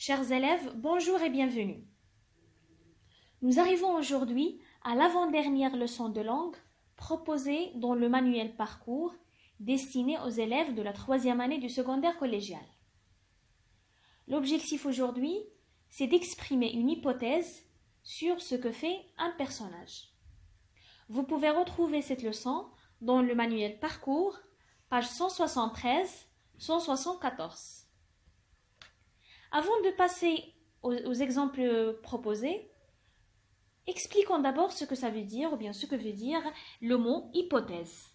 Chers élèves, bonjour et bienvenue. Nous arrivons aujourd'hui à l'avant-dernière leçon de langue proposée dans le manuel parcours destiné aux élèves de la 3e année du secondaire collégial. L'objectif aujourd'hui, c'est d'exprimer une hypothèse sur ce que fait un personnage. Vous pouvez retrouver cette leçon dans le manuel parcours, page 173-174. Avant de passer aux exemples proposés, expliquons d'abord ce que ça veut dire, ou bien ce que veut dire le mot hypothèse.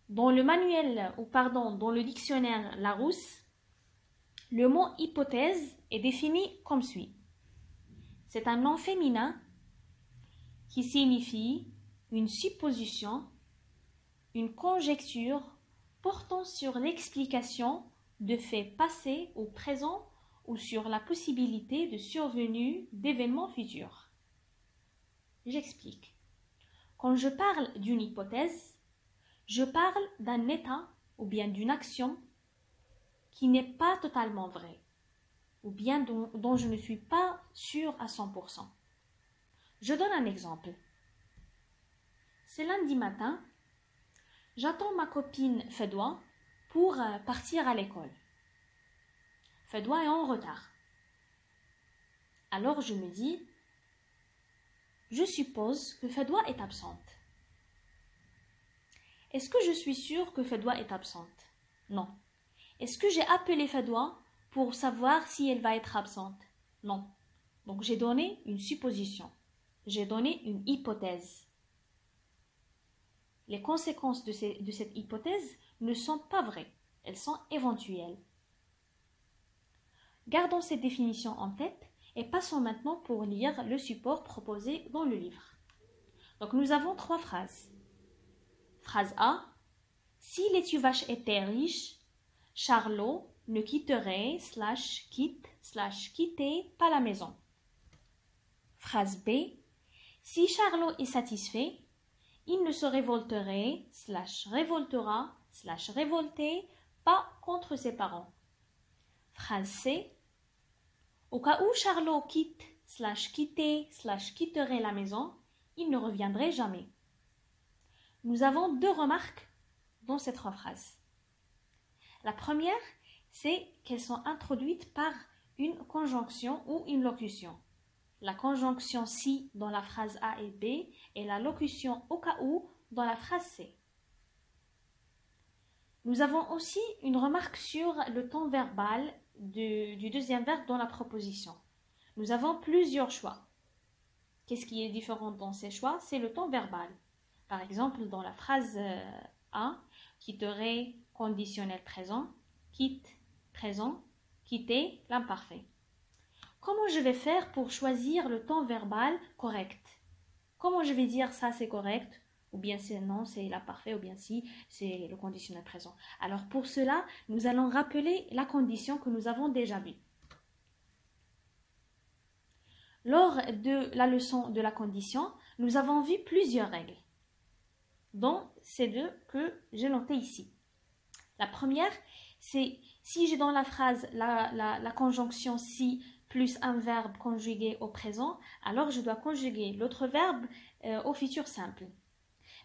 Dans le manuel, dans le dictionnaire Larousse, le mot hypothèse est défini comme suit. C'est un nom féminin qui signifie une supposition, une conjecture portant sur l'explication de faits passés ou présents ou sur la possibilité de survenue d'événements futurs. J'explique. Quand je parle d'une hypothèse, je parle d'un état ou bien d'une action qui n'est pas totalement vraie ou bien dont je ne suis pas sûre à 100%. Je donne un exemple. C'est lundi matin, j'attends ma copine Fedwa pour partir à l'école. Fedwa est en retard. Alors je me dis, je suppose que Fedwa est absente. Est-ce que je suis sûre que Fedwa est absente? Non. Est-ce que j'ai appelé Fedwa pour savoir si elle va être absente? Non. Donc j'ai donné une supposition. J'ai donné une hypothèse. Les conséquences de cette hypothèse ne sont pas vraies, elles sont éventuelles. Gardons cette définition en tête et passons maintenant pour lire le support proposé dans le livre. Donc nous avons 3 phrases. Phrase A. Si Laitue Vache était riche, Charlot ne quitterait /quitter pas la maison. Phrase B. Si Charlot est satisfait, il ne se révolterait /révolter pas contre ses parents. Phrase C. Au cas où Charlot quitterait la maison, il ne reviendrait jamais. Nous avons 2 remarques dans ces 3 phrases. La première, c'est qu'elles sont introduites par une conjonction ou une locution. La conjonction si dans la phrase A et B et la locution au cas où dans la phrase C. Nous avons aussi une remarque sur le temps verbal du deuxième verbe dans la proposition. Nous avons plusieurs choix. Qu'est-ce qui est différent dans ces choix? C'est le temps verbal. Par exemple, dans la phrase A, quitterait conditionnel présent, quitte présent, quitter l'imparfait. Comment je vais faire pour choisir le temps verbal correct? Comment je vais dire ça c'est correct? Ou bien c'est non, c'est l'imparfait, ou bien si c'est le conditionnel présent. Alors pour cela, nous allons rappeler la condition que nous avons déjà vue. Lors de la leçon de la condition, nous avons vu plusieurs règles, dont ces 2 que j'ai notées ici. La première, c'est si j'ai dans la phrase la conjonction si plus un verbe conjugué au présent, alors je dois conjuguer l'autre verbe au futur simple.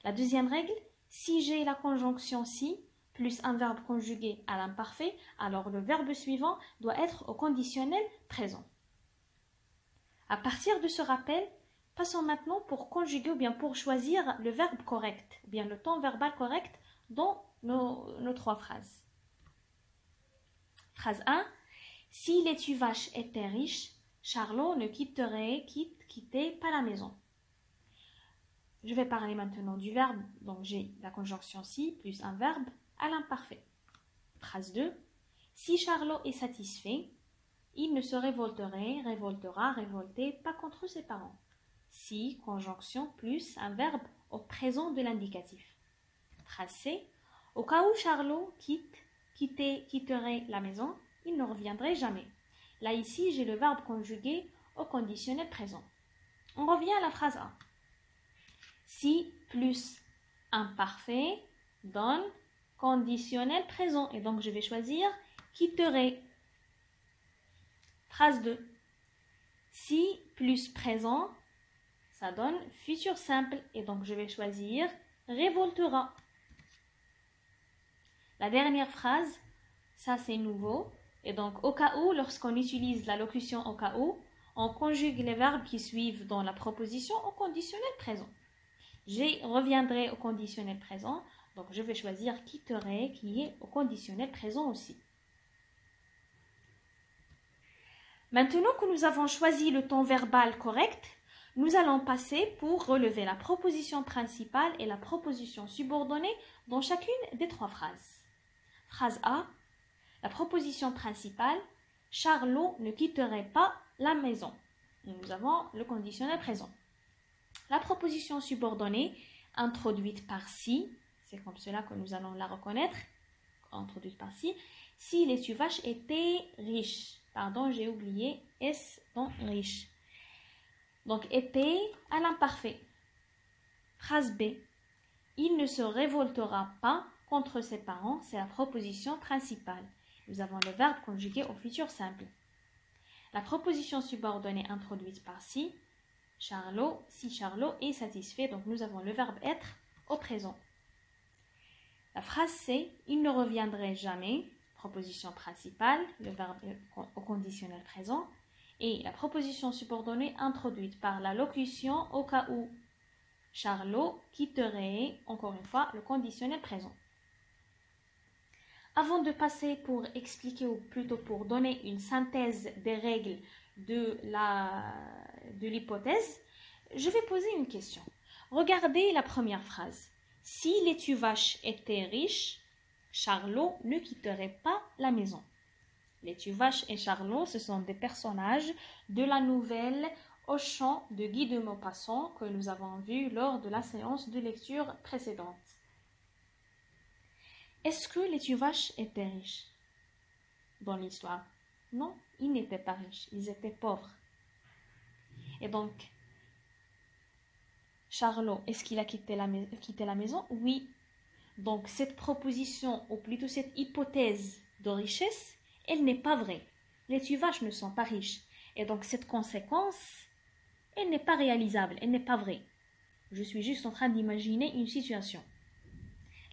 La deuxième règle, si j'ai la conjonction si plus un verbe conjugué à l'imparfait, alors le verbe suivant doit être au conditionnel présent. À partir de ce rappel, passons maintenant pour conjuguer ou bien pour choisir le verbe correct, ou bien le temps verbal correct dans nos 3 phrases. Phrase 1. Si Laitue Vache était riche, Charlot ne quitterait pas la maison. Je vais parler maintenant du verbe, donc j'ai la conjonction si plus un verbe à l'imparfait. Phrase 2. Si Charlot est satisfait, il ne se révoltera, révolter pas contre ses parents. Si, conjonction plus un verbe au présent de l'indicatif. Phrase C. Au cas où Charlot quitterait la maison, il ne reviendrait jamais. Là, ici, j'ai le verbe conjugué au conditionnel présent. On revient à la phrase A. Si plus imparfait donne conditionnel présent. Et donc, je vais choisir quitterait. Phrase 2. Si plus présent, ça donne futur simple. Et donc, je vais choisir révoltera. La dernière phrase, ça c'est nouveau. Et donc, au cas où, lorsqu'on utilise la locution au cas où, on conjugue les verbes qui suivent dans la proposition au conditionnel présent. J'y reviendrai au conditionnel présent. Donc, je vais choisir quitterai qui est au conditionnel présent aussi. Maintenant que nous avons choisi le ton verbal correct, nous allons passer pour relever la proposition principale et la proposition subordonnée dans chacune des trois phrases. Phrase A. La proposition principale, Charlot ne quitterait pas la maison. Nous avons le conditionnel présent. La proposition subordonnée, introduite par si, c'est comme cela que nous allons la reconnaître, introduite par si les vaches étaient riches. Pardon, j'ai oublié S dans riche. Donc, était à l'imparfait. Phrase B. Il ne se révoltera pas contre ses parents, c'est la proposition principale. Nous avons le verbe conjugué au futur simple. La proposition subordonnée introduite par si Charlot est satisfait, donc nous avons le verbe être au présent. La phrase C, il ne reviendrait jamais, proposition principale, le verbe au conditionnel présent, et la proposition subordonnée introduite par la locution au cas où. Charlot quitterait, encore une fois, le conditionnel présent. Avant de passer pour expliquer, ou plutôt pour donner une synthèse des règles de l'hypothèse, je vais poser une question. Regardez la première phrase. Si les Tuvache étaient riches, Charlot ne quitterait pas la maison. Les Tuvache et Charlot, ce sont des personnages de la nouvelle Au champ de Guy de Maupassant que nous avons vu lors de la séance de lecture précédente. Est-ce que les Tuvache étaient riches dans l'histoire? Non, ils n'étaient pas riches, ils étaient pauvres. Et donc, Charlot, est-ce qu'il a quitté la maison? Oui. Donc, cette proposition, ou plutôt cette hypothèse de richesse, elle n'est pas vraie. Les Tuvache ne sont pas riches. Et donc, cette conséquence, elle n'est pas réalisable, elle n'est pas vraie. Je suis juste en train d'imaginer une situation.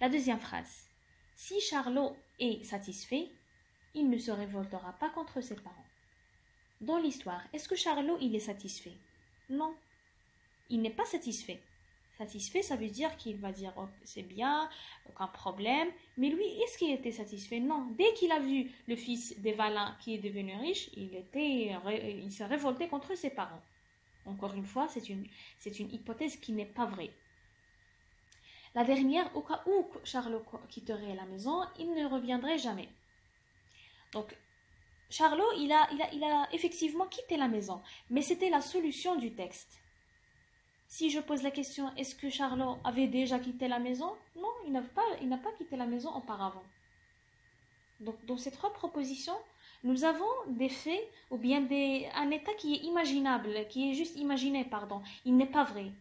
La deuxième phrase. Si Charlot est satisfait, il ne se révoltera pas contre ses parents. Dans l'histoire, est-ce que Charlot, il est satisfait? Non. Il n'est pas satisfait. Satisfait, ça veut dire qu'il va dire oh, c'est bien, aucun problème. Mais lui, est-ce qu'il était satisfait? Non. Dès qu'il a vu le fils des Valin qui est devenu riche, il s'est révolté contre ses parents. Encore une fois, c'est une hypothèse qui n'est pas vraie. La dernière, au cas où Charlot quitterait la maison, il ne reviendrait jamais. Donc, Charlot, il a effectivement quitté la maison, mais c'était la solution du texte. Si je pose la question, est-ce que Charlot avait déjà quitté la maison? Non, il n'a pas quitté la maison auparavant. Donc, dans ces trois propositions, nous avons des faits ou bien un état qui est imaginable, qui est juste imaginé, pardon. Il n'est pas vrai.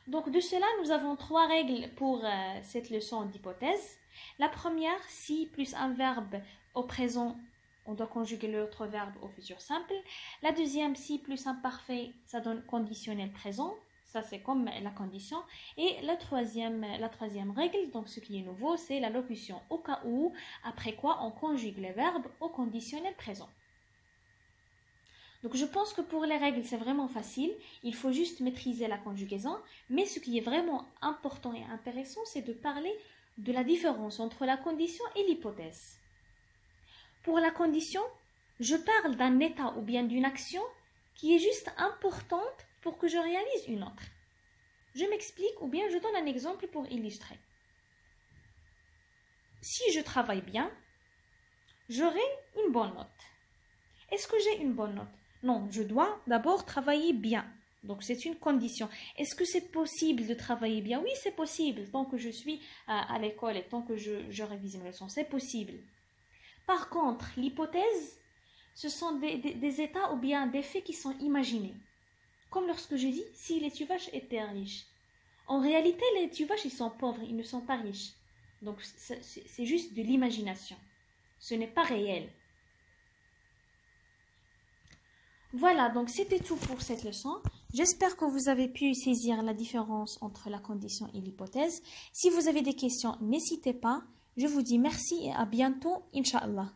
Donc, de cela, nous avons trois règles pour cette leçon d'hypothèse. La première, si plus un verbe au présent, on doit conjuguer l'autre verbe au futur simple. La deuxième, si plus imparfait, ça donne conditionnel présent. Ça, c'est comme la condition. Et la troisième règle, donc ce qui est nouveau, c'est la locution au cas où, après quoi on conjugue les verbes au conditionnel présent. Donc, je pense que pour les règles, c'est vraiment facile. Il faut juste maîtriser la conjugaison. Mais ce qui est vraiment important et intéressant, c'est de parler de la différence entre la condition et l'hypothèse. Pour la condition, je parle d'un état ou bien d'une action qui est juste importante pour que je réalise une autre. Je m'explique ou bien je donne un exemple pour illustrer. Si je travaille bien, j'aurai une bonne note. Est-ce que j'ai une bonne note? Non, je dois d'abord travailler bien. Donc, c'est une condition. Est-ce que c'est possible de travailler bien? Oui, c'est possible. Tant que je suis à l'école et tant que je révise mes leçons, c'est possible. Par contre, l'hypothèse, ce sont des états ou bien des faits qui sont imaginés. Comme lorsque je dis, si les Tuvache étaient riches. En réalité, les Tuvache, ils sont pauvres, ils ne sont pas riches. Donc, c'est juste de l'imagination. Ce n'est pas réel. Voilà, donc c'était tout pour cette leçon. J'espère que vous avez pu saisir la différence entre la condition et l'hypothèse. Si vous avez des questions, n'hésitez pas. Je vous dis merci et à bientôt, Inch'Allah.